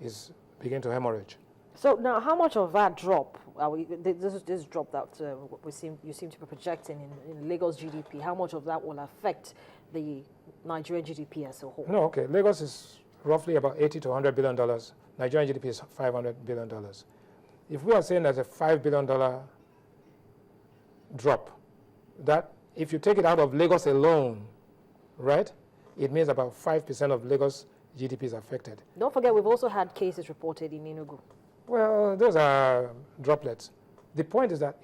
is beginning to hemorrhage. So now, how much of that drop, this drop that you seem to be projecting in Lagos GDP, how much of that will affect the Nigerian GDP as a whole? No, okay. Lagos is roughly about $80 to $100 billion. Nigerian GDP is $500 billion. If we are saying there's a $5 billion drop, that if you take it out of Lagos alone, right, it means about 5% of Lagos GDP is affected. Don't forget, we've also had cases reported in Enugu. Well, those are droplets. The point is that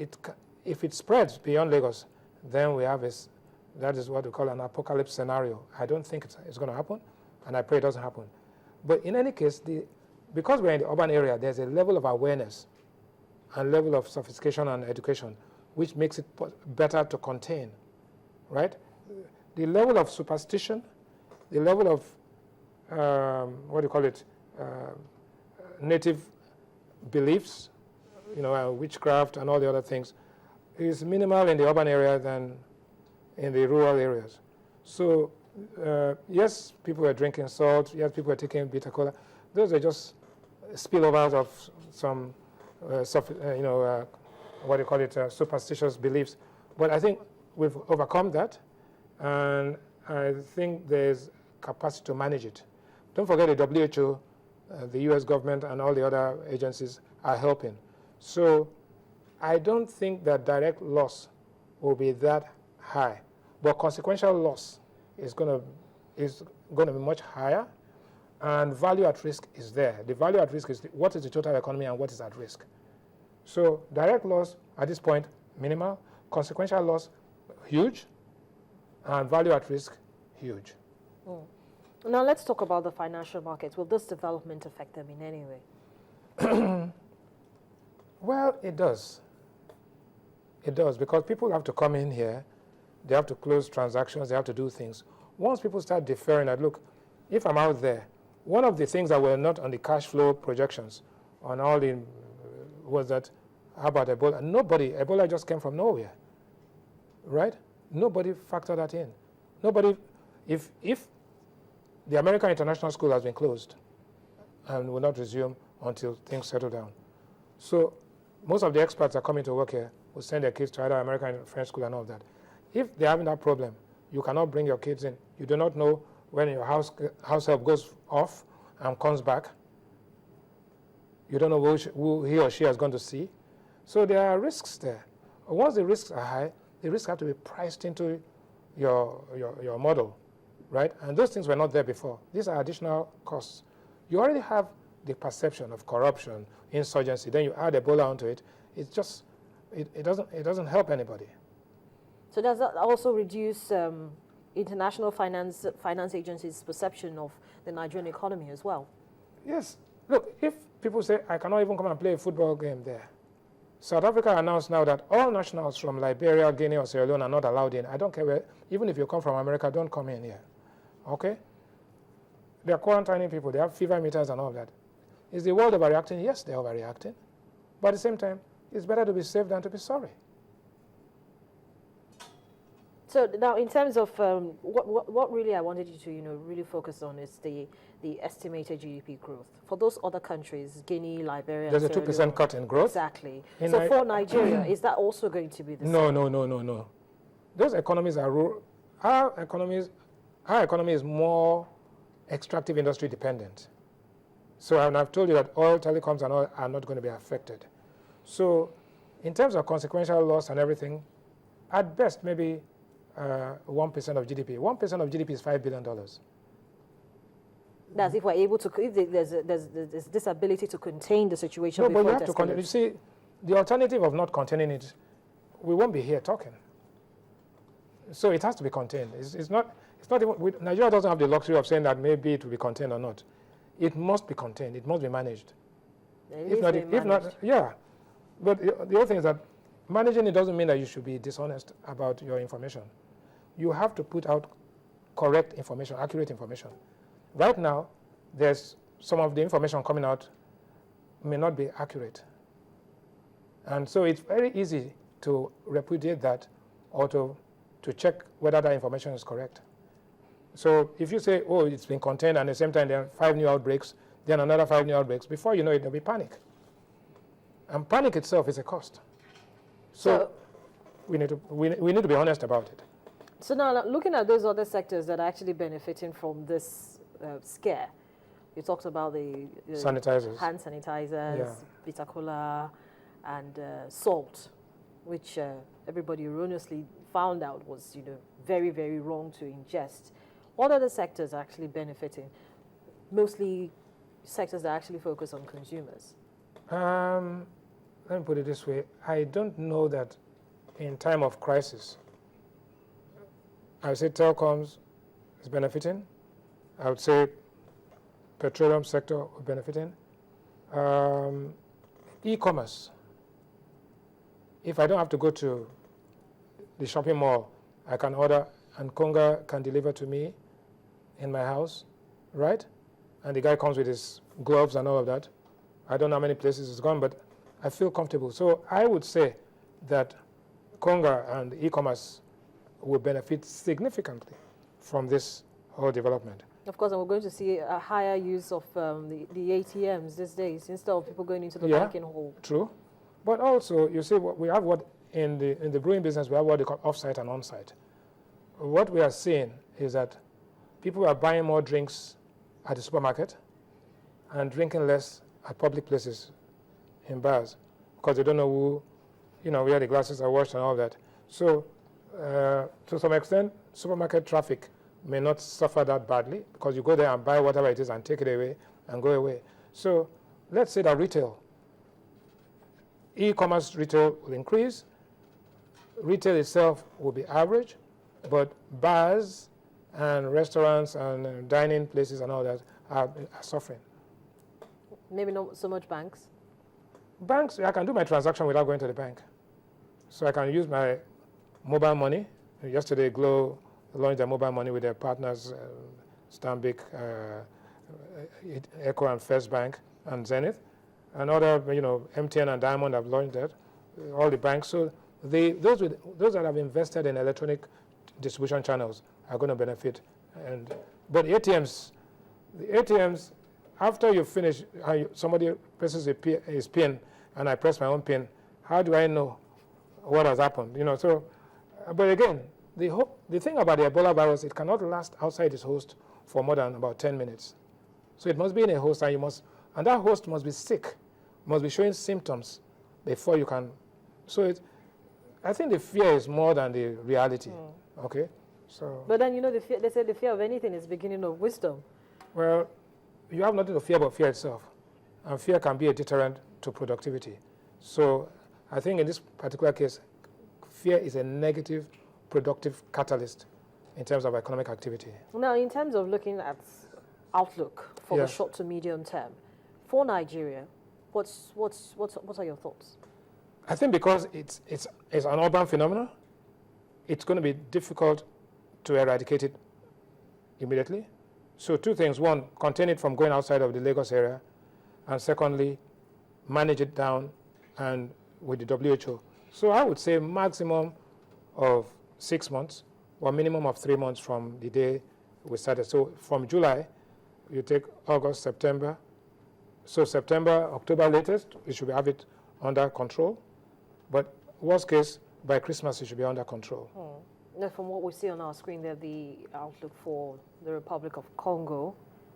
if it spreads beyond Lagos, then we have that is what we call an apocalypse scenario. I don't think it's going to happen, and I pray it doesn't happen. But in any case, because we're in the urban area, there's a level of awareness and level of sophistication and education which makes it better to contain, right? The level of superstition, the level of, native beliefs, witchcraft and all the other things, is minimal in the urban area than in the rural areas. So, yes, people were drinking salt, yes, people were taking bitter cola. Those are just spillovers of some, superstitious beliefs. But I think we've overcome that, and I think there's capacity to manage it. Don't forget the WHO, the US government, and all the other agencies are helping. So I don't think that direct loss will be that high, but consequential loss is going to be much higher, and value at risk is there. The value at risk is what is the total economy and what is at risk. So direct loss at this point, minimal. Consequential loss, huge. And value at risk, huge. Mm. Now let's talk about the financial markets. Will this development affect them in any way? Well, it does. It does, because people have to come in here, they have to close transactions, they have to do things. Once people start deferring that, look, if I'm out there, one of the things that were not on the cash flow projections on all the was that, how about Ebola? Ebola just came from nowhere, right? Nobody factored that in. Nobody, if the American International School has been closed and will not resume until things settle down. So most of the experts that are coming to work here will send their kids to either American or French school and all that. If they're having that problem, you cannot bring your kids in. You do not know when your house help goes off and comes back. You don't know who he or she has gone to see. So there are risks there. Once the risks are high, the risks have to be priced into your model, right? And those things were not there before. These are additional costs. You already have the perception of corruption, insurgency. Then you add Ebola onto it. It's just it doesn't help anybody. So does that also reduce international finance agencies' perception of the Nigerian economy as well? Yes. Look, if people say, I cannot even come and play a football game there. South Africa announced now that all nationals from Liberia, Guinea, or Sierra Leone are not allowed in. I don't care where, even if you come from America, don't come in here. Okay? They are quarantining people. They have fever meters and all that. Is the world overreacting? Yes, they're overreacting. But at the same time, it's better to be safe than to be sorry. So now, in terms of what really I wanted you to really focus on is the estimated GDP growth for those other countries, Guinea, Liberia. There's a 2% cut in growth. Exactly. So for Nigeria, is that also going to be the same? No. Those economies are rural. Our economy is more extractive industry dependent. So I've told you that oil, telecoms, and all are not going to be affected. So in terms of consequential loss and everything, at best maybe 1% of GDP. 1% of GDP is $5 billion. That's if we're able to, if there's this ability to contain the situation. No, but you have to contain. You see, the alternative of not containing it, we won't be here talking. So it has to be contained. It's not even, Nigeria doesn't have the luxury of saying that maybe it will be contained or not. It must be contained. It must be managed. If not, yeah. But the other thing is that managing it doesn't mean that you should be dishonest about your information. You have to put out correct information, accurate information. Right now, there's some of the information coming out may not be accurate. And so it's very easy to repudiate that or to check whether that information is correct. So if you say, oh, it's been contained, and at the same time there are 5 new outbreaks, then another 5 new outbreaks. Before you know it, there'll be panic. And panic itself is a cost. So we need to be honest about it. So now, looking at those other sectors that are actually benefiting from this scare, you talked about the sanitizers, hand sanitizers, bitter cola, and salt, which everybody erroneously found out was, very, very wrong to ingest. What other sectors are actually benefiting? Mostly sectors that actually focus on consumers. Let me put it this way. I don't know that in time of crisis, I would say telecoms is benefiting. I would say petroleum sector is benefiting. E-commerce. If I don't have to go to the shopping mall, I can order and Konga can deliver to me in my house, right? And the guy comes with his gloves and all of that. I don't know how many places it's gone, but I feel comfortable. So I would say that Konga and e-commerce will benefit significantly from this whole development. Of course, and we're going to see a higher use of the ATMs these days instead of people going into the banking hall. True. But also, you see, we have what in the brewing business, we have what they call off-site and on-site. What we are seeing is that people are buying more drinks at the supermarket and drinking less at public places in bars because they don't know where the glasses are washed and all that. So to some extent, supermarket traffic may not suffer that badly because you go there and buy whatever it is and take it away and go away. So let's say that e-commerce retail will increase, retail itself will be average, but bars and restaurants and dining places and all that are suffering. Maybe not so much banks? Banks, I can do my transaction without going to the bank. So I can use my mobile money. Yesterday, Glo launched their mobile money with their partners, Stanbic, Echo and First Bank, and Zenith. And other, MTN and Diamond have launched that, all the banks. So those that have invested in electronic distribution channels are going to benefit. But the ATMs, after you finish, somebody presses his PIN and I press my own PIN, how do I know what has happened? But again, the thing about the Ebola virus, it cannot last outside its host for more than about 10 minutes. So it must be in a host, and that host must be sick, must be showing symptoms before you can. So I think the fear is more than the reality. Okay, so. But then they say the fear of anything is the beginning of wisdom. Well, you have nothing to fear but fear itself, and fear can be a deterrent to productivity. So I think in this particular case, fear is a negative productive catalyst in terms of economic activity. Now, in terms of looking at outlook for the short to medium term, for Nigeria, what are your thoughts? I think because it's an urban phenomenon, it's going to be difficult to eradicate it immediately. So two things: one, contain it from going outside of the Lagos area, and secondly, manage it down and with the WHO. So I would say maximum of 6 months or minimum of 3 months from the day we started. So from July, you take August, September. So September, October latest, you should have it under control. But worst case, by Christmas, it should be under control. Now, from what we see on our screen there, the outlook for the Republic of Congo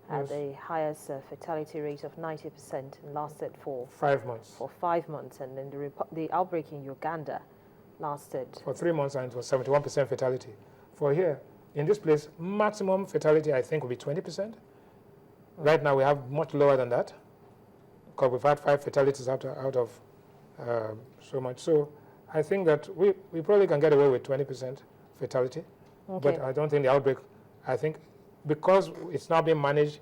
had the highest fatality rate of 90% and lasted for 5 months. For 5 months, and then the outbreak in Uganda lasted for 3 months, and it was 71% fatality. For here, in this place, maximum fatality I think will be 20%. Right now we have much lower than that because we've had 5 fatalities out of so much. So I think that we probably can get away with 20% fatality, but I don't think the outbreak. I think because it's now being managed,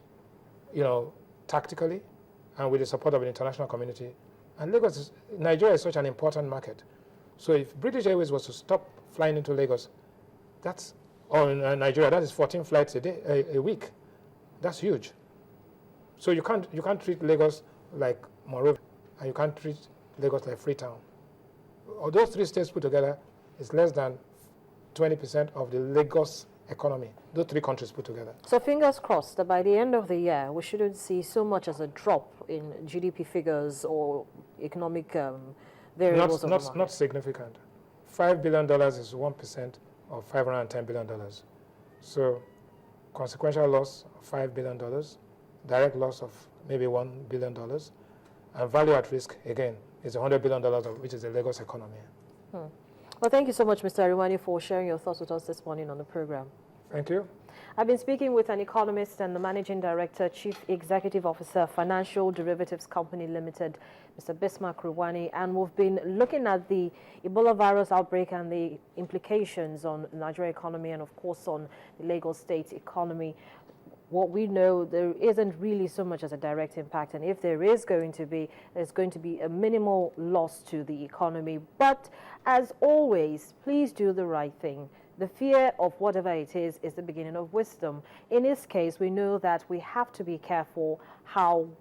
tactically, and with the support of the international community, and Nigeria is such an important market. So if British Airways was to stop flying into Lagos, or in Nigeria, that is 14 flights a week. That's huge. So you can't treat Lagos like Monrovia, and you can't treat Lagos like Freetown. Those 3 states put together is less than 20% of the Lagos economy, those three countries put together. So fingers crossed that by the end of the year, we shouldn't see so much as a drop in GDP figures or economic variables of the market. Not significant. $5 billion is 1% of $510 billion. So consequential loss of $5 billion, direct loss of maybe $1 billion, and value at risk, again, is $100 billion, which is the Lagos economy. Well, thank you so much, Mr. Ariwani, for sharing your thoughts with us this morning on the program. Thank you. I've been speaking with an economist and the Managing Director, Chief Executive Officer, Financial Derivatives Company Limited, Mr. Bismarck Ariwani, and we've been looking at the Ebola virus outbreak and the implications on the Nigerian economy and, of course, on the Lagos state economy. What we know, there isn't really so much as a direct impact, and if there is going to be, there's going to be a minimal loss to the economy. But as always, please do the right thing. The fear of whatever it is the beginning of wisdom. In this case, we know that we have to be careful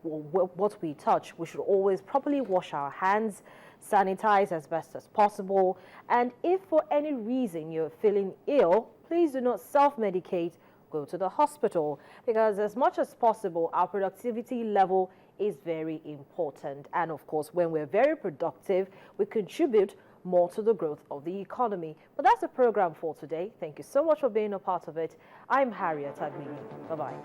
what we touch. We should always properly wash our hands, sanitize as best as possible, and if for any reason you're feeling ill, please do not self-medicate. Go to the hospital, because as much as possible, our productivity level is very important. And of course, when we're very productive, we contribute more to the growth of the economy. But that's the program for today. Thank you so much for being a part of it. I'm Harriet Agmini. Bye-bye.